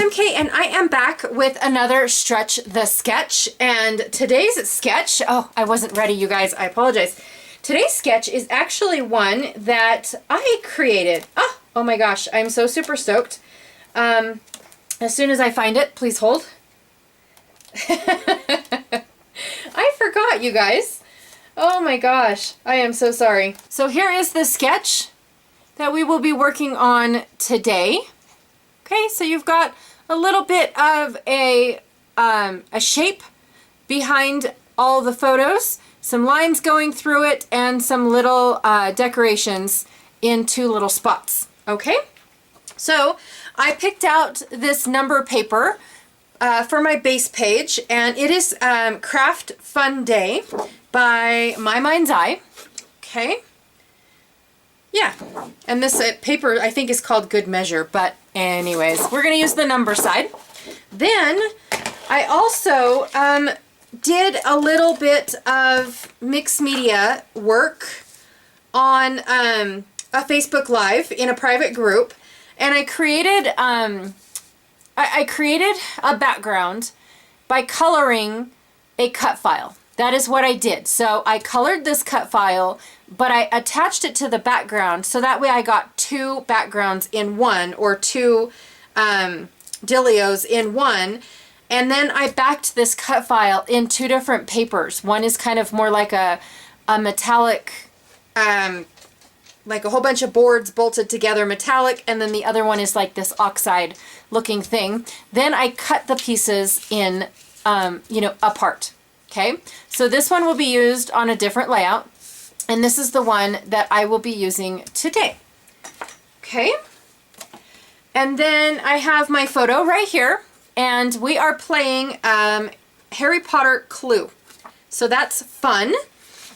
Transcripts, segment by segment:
I'm Kate, and I am back with another Stretch the Sketch. And today's sketch, oh, I wasn't ready, you guys, I apologize. Today's sketch is actually one that I created. Oh my gosh, I'm so super stoked. As soon as I find it, please hold. I forgot, you guys. Oh my gosh, I am so sorry. So here is the sketch that we will be working on today. Okay, so you've got a little bit of a shape behind all the photos, some lines going through it, and some little decorations in two little spots. Okay, so I picked out this number paper for my base page, and it is Craft Fun Day by My Mind's Eye. Okay. Yeah, and this paper I think is called Good Measure, but anyways, we're going to use the number side. Then I also did a little bit of mixed media work on a Facebook Live in a private group, and I created I created a background by coloring a cut file. That is what I did. So I colored this cut file, but I attached it to the background, so that way I got two backgrounds in one, or two dealios in one. And then I backed this cut file in two different papers. One is kind of more like a metallic, like a whole bunch of boards bolted together metallic, and then the other one is like this oxide looking thing. Then I cut the pieces in, apart. Okay, so this one will be used on a different layout, and this is the one that I will be using today. Okay, and then I have my photo right here, and we are playing Harry Potter Clue. So that's fun.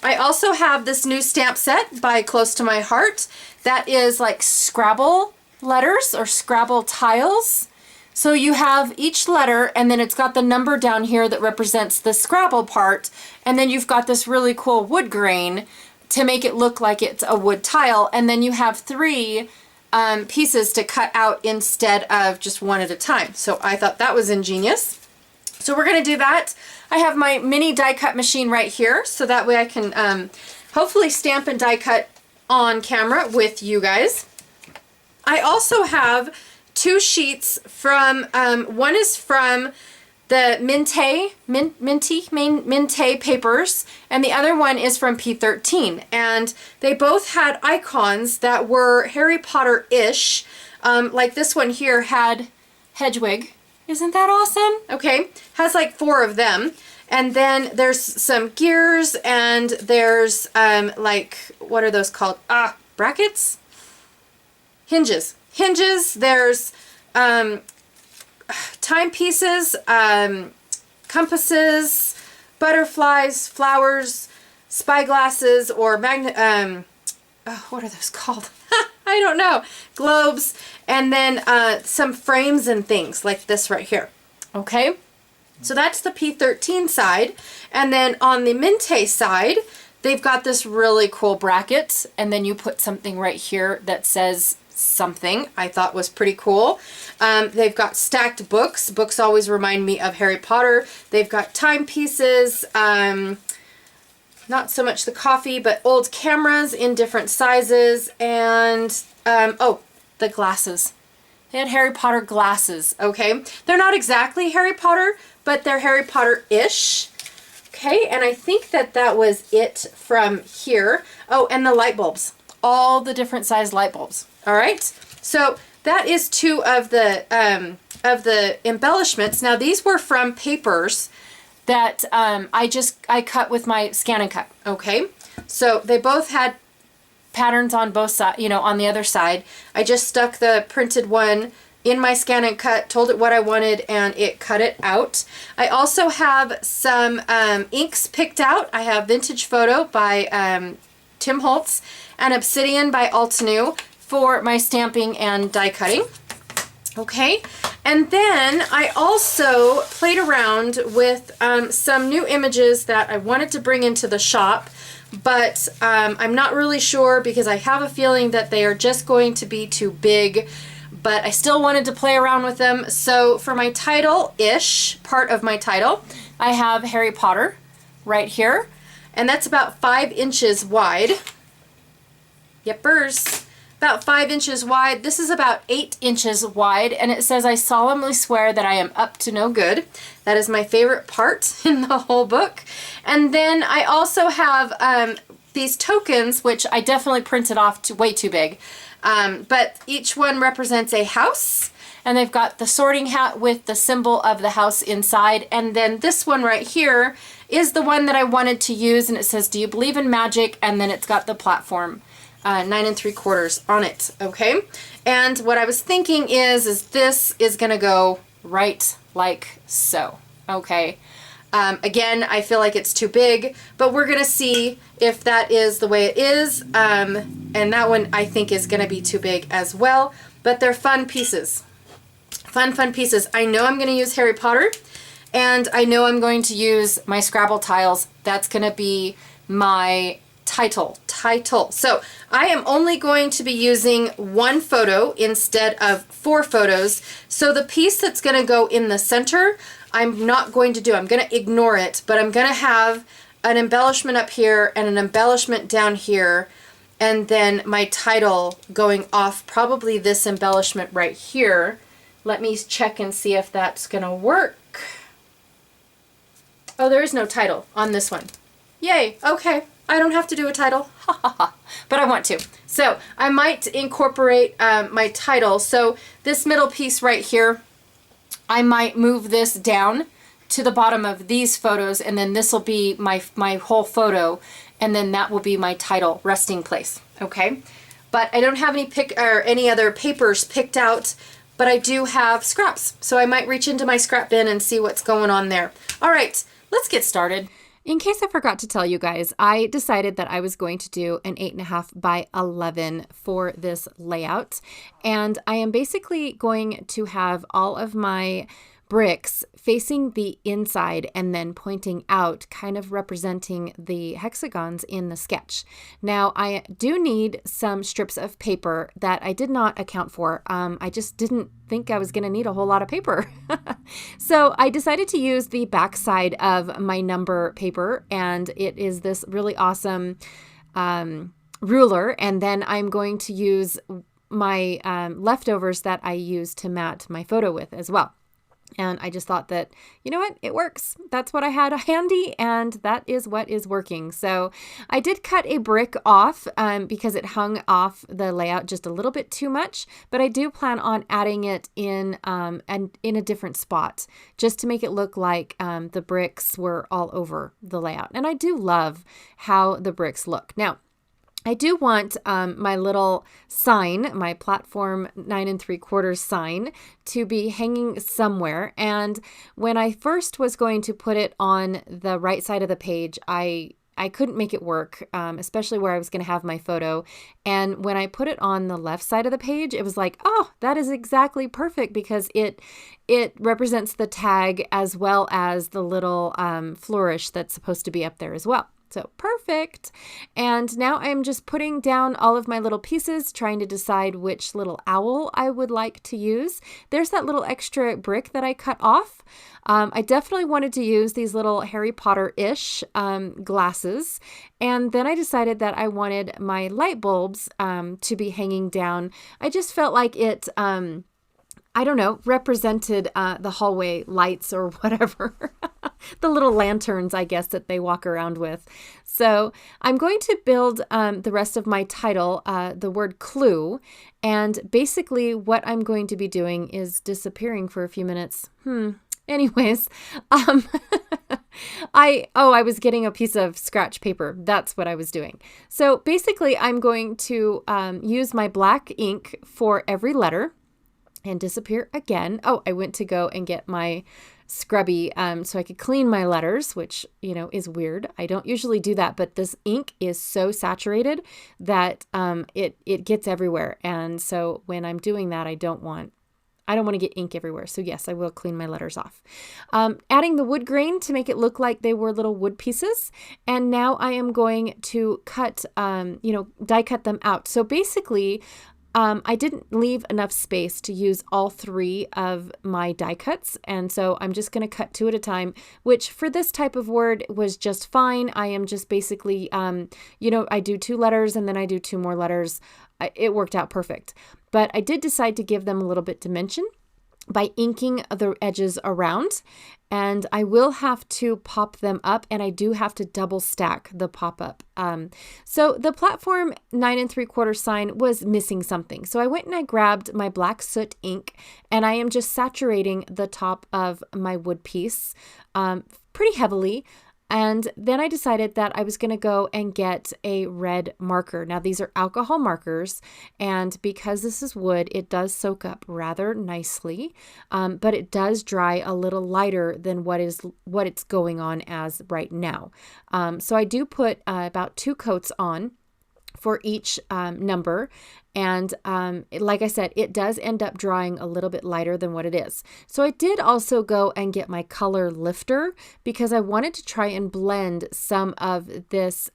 I also have this new stamp set by Close to My Heart that is like Scrabble letters or Scrabble tiles. So you have each letter, and then it's got the number down here that represents the Scrabble part, and then you've got this really cool wood grain to make it look like it's a wood tile, and then you have three pieces to cut out instead of just one at a time. So I thought that was ingenious. So we're going to do that. I have my mini die cut machine right here, so that way I can hopefully stamp and die cut on camera with you guys. I also have two sheets from, one is from the Minty papers, and the other one is from P13. And they both had icons that were Harry Potter-ish. Like this one here had Hedwig. Isn't that awesome? Okay, has like 4 of them. And then there's some gears, and there's like, what are those called? Brackets? Hinges. There's timepieces, compasses, butterflies, flowers, spyglasses, or what are those called? I don't know. Globes, and then some frames and things like this right here. Okay, so that's the P13 side, and then on the Minte side, they've got this really cool bracket, and then you put something right here that says something I thought was pretty cool. They've got stacked books. Books always remind me of Harry Potter. They've got timepieces, not so much the coffee, but old cameras in different sizes, and the glasses. They had Harry Potter glasses. Okay, they're not exactly Harry Potter, but they're Harry Potter-ish. Okay, and I think that was it from here. Oh, and the light bulbs. All the different size light bulbs. All right, so that is 2 of the embellishments. Now these were from papers that I cut with my Scan and Cut. Okay, so they both had patterns on both sides, on the other side. I just stuck the printed one in my Scan and Cut, told it what I wanted, and it cut it out. I also have some inks picked out. I have Vintage Photo by Tim Holtz and Obsidian by Altenew for my stamping and die cutting. Okay, and then I also played around with some new images that I wanted to bring into the shop, but I'm not really sure because I have a feeling that they are just going to be too big. but I still wanted to play around with them. So for my title-ish, part of my title, I have Harry Potter right here, and that's about 5 inches wide. Yepers. About 5 inches wide. This is about 8 inches wide, and it says, "I solemnly swear that I am up to no good." That is my favorite part in the whole book. And then I also have these tokens, which I definitely printed off way too big. But each one represents a house, and they've got the sorting hat with the symbol of the house inside. And then this one right here is the one that I wanted to use, and it says, "Do you believe in magic?" And then it's got the platform 9 3/4 on it. Okay, and what I was thinking is this is gonna go right like so. Okay, again, I feel like it's too big, but we're gonna see if that is the way it is. And that one I think is gonna be too big as well, but they're fun pieces. Fun pieces. I know I'm gonna use Harry Potter, and I know I'm going to use my Scrabble tiles. That's gonna be my title. So I am only going to be using 1 photo instead of 4 photos. So the piece that's going to go in the center, I'm not going to do. I'm going to ignore it, but I'm going to have an embellishment up here and an embellishment down here, and then my title going off probably this embellishment right here. Let me check and see if that's going to work. Oh, there is no title on this one. Yay, okay. I don't have to do a title, but I want to. So I might incorporate my title. So this middle piece right here, I might move this down to the bottom of these photos, and then this will be my whole photo, and then that will be my title resting place. Okay, but I don't have any other papers picked out, but I do have scraps. So I might reach into my scrap bin and see what's going on there. All right, let's get started. In case I forgot to tell you guys, I decided that I was going to do an 8.5 by 11 for this layout. And I am basically going to have all of my bricks facing the inside and then pointing out, kind of representing the hexagons in the sketch. Now, I do need some strips of paper that I did not account for. I just didn't think I was going to need a whole lot of paper. So I decided to use the back side of my number paper, and it is this really awesome ruler. And then I'm going to use my leftovers that I used to mat my photo with as well. And I just thought that, you know what, it works. That's what I had handy, and that is what is working. So I did cut a brick off because it hung off the layout just a little bit too much, but I do plan on adding it in and in a different spot just to make it look like the bricks were all over the layout. And I do love how the bricks look. Now, I do want my little sign, my platform 9 3/4 sign, to be hanging somewhere. And when I first was going to put it on the right side of the page, I couldn't make it work, especially where I was going to have my photo. And when I put it on the left side of the page, it was like, oh, that is exactly perfect, because it represents the tag as well as the little flourish that's supposed to be up there as well. So perfect. And now I'm just putting down all of my little pieces, trying to decide which little owl I would like to use. There's that little extra brick that I cut off. I definitely wanted to use these little Harry Potter-ish glasses. And then I decided that I wanted my light bulbs to be hanging down. I just felt like it I don't know, represented the hallway lights or whatever. The little lanterns, I guess, that they walk around with. So I'm going to build the rest of my title, the word clue. And basically what I'm going to be doing is disappearing for a few minutes. Anyways, I was getting a piece of scratch paper. That's what I was doing. So basically I'm going to use my black ink for every letter and disappear again. Oh, I went to go and get my scrubby so I could clean my letters, which, you know, is weird. I don't usually do that, but this ink is so saturated that it gets everywhere. And so when I'm doing that, I don't want to get ink everywhere. So yes, I will clean my letters off. Adding the wood grain to make it look like they were little wood pieces. And now I am going to cut, die cut them out. So basically, I didn't leave enough space to use all 3 of my die cuts, and so I'm just going to cut 2 at a time, which for this type of word was just fine. I am just basically, I do 2 letters and then I do 2 more letters. It worked out perfect. But I did decide to give them a little bit dimension by inking the edges around, and I will have to pop them up, and I do have to double stack the pop-up. So the platform 9 3/4 sign was missing something. So I went and I grabbed my black soot ink, and I am just saturating the top of my wood piece pretty heavily. And then I decided that I was going to go and get a red marker. Now, these are alcohol markers, and because this is wood, it does soak up rather nicely, but it does dry a little lighter than what it's going on as right now. So I do put about 2 coats on for each number. And like I said, it does end up drying a little bit lighter than what it is. So I did also go and get my color lifter because I wanted to try and blend some of this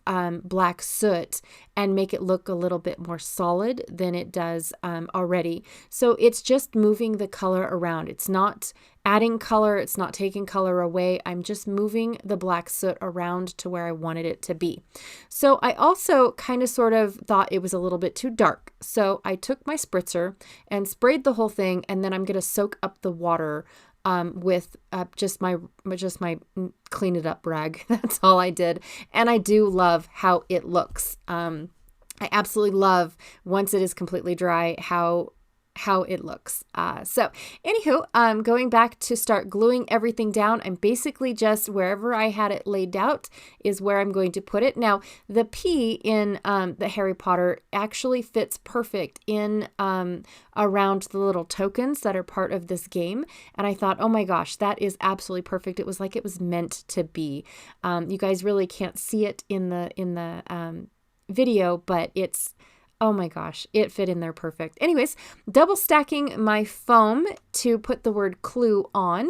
black soot and make it look a little bit more solid than it does already. So it's just moving the color around. It's not adding color. It's not taking color away. I'm just moving the black soot around to where I wanted it to be. So I also kind of sort of thought it was a little bit too dark. So I took my spritzer and sprayed the whole thing, and then I'm going to soak up the water with just my clean it up rag. That's all I did. And I do love how it looks. I absolutely love, once it is completely dry, how it looks. So anywho, going back to start gluing everything down, I'm basically just wherever I had it laid out is where I'm going to put it. Now, the P in the Harry Potter actually fits perfect in around the little tokens that are part of this game. And I thought, oh my gosh, that is absolutely perfect. It was like it was meant to be. You guys really can't see it in the video, but oh my gosh, it fit in there perfect. Anyways, double stacking my foam to put the word clue on.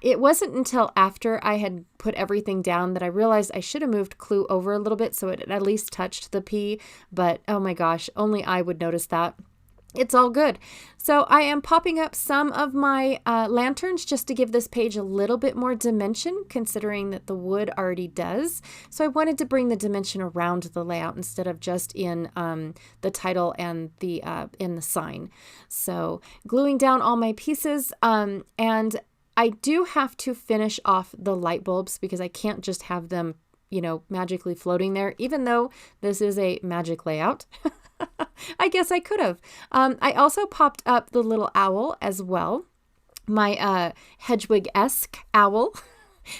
It wasn't until after I had put everything down that I realized I should have moved clue over a little bit so it at least touched the P, but oh my gosh, only I would notice that. It's all good. So I am popping up some of my lanterns just to give this page a little bit more dimension, considering that the wood already does. So I wanted to bring the dimension around the layout instead of just in the title and in the sign. So gluing down all my pieces, and I do have to finish off the light bulbs because I can't just have them, magically floating there, even though this is a magic layout. I guess I could have. I also popped up the little owl as well, my Hedwig-esque owl.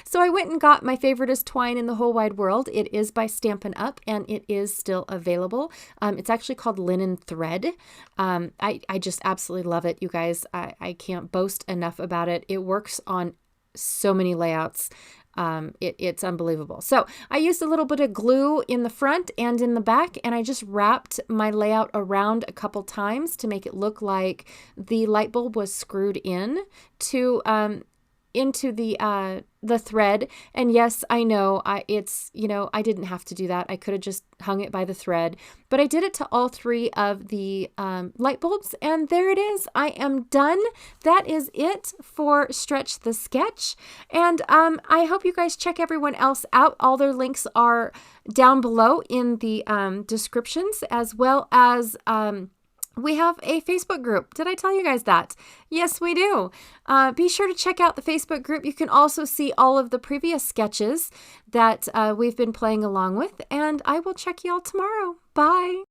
So I went and got my favoriteest twine in the whole wide world. It is by Stampin' Up, and it is still available. It's actually called Linen Thread. I just absolutely love it, you guys. I can't boast enough about it. It works on so many layouts. It's unbelievable. So I used a little bit of glue in the front and in the back, and I just wrapped my layout around a couple times to make it look like the light bulb was screwed in to into the thread. And yes, I know I didn't have to do that. I could have just hung it by the thread, but I did it to all 3 of the light bulbs, and there it is. I am done. That is it for Stretch the Sketch. And I hope you guys check everyone else out. All their links are down below in the descriptions, as well as we have a Facebook group. Did I tell you guys that? Yes, we do. Be sure to check out the Facebook group. You can also see all of the previous sketches that we've been playing along with, and I will check you all tomorrow. Bye.